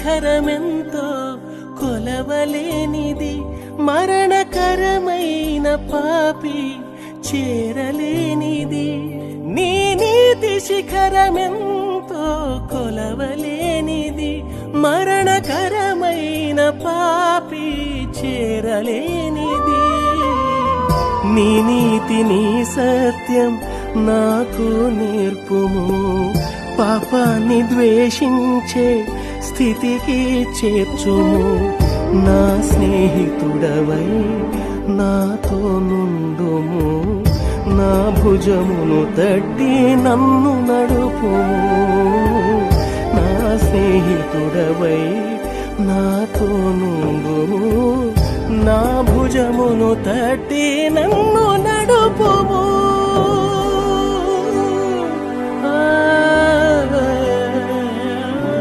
శిఖరమెంతో కొలవలేనిది, మరణకరమైన పాపి చేరలేనిది. నీ నీతి శిఖరమెంతో కొలవలేనిది, మరణకరమైన పాపి చేరలేనిది. నీ నీతి నీ సత్యం నాకు నేర్పుము, పాపాన్ని ద్వేషించే స్థితికి చేర్చుము. నా స్నేహితుడవై నాతో నుండుము, నా భుజమును తట్టి నన్ను నడుపుము. నా స్నేహితుడవై నాతో నుండుము, నా భుజమును తట్టి నన్ను నడుపుము.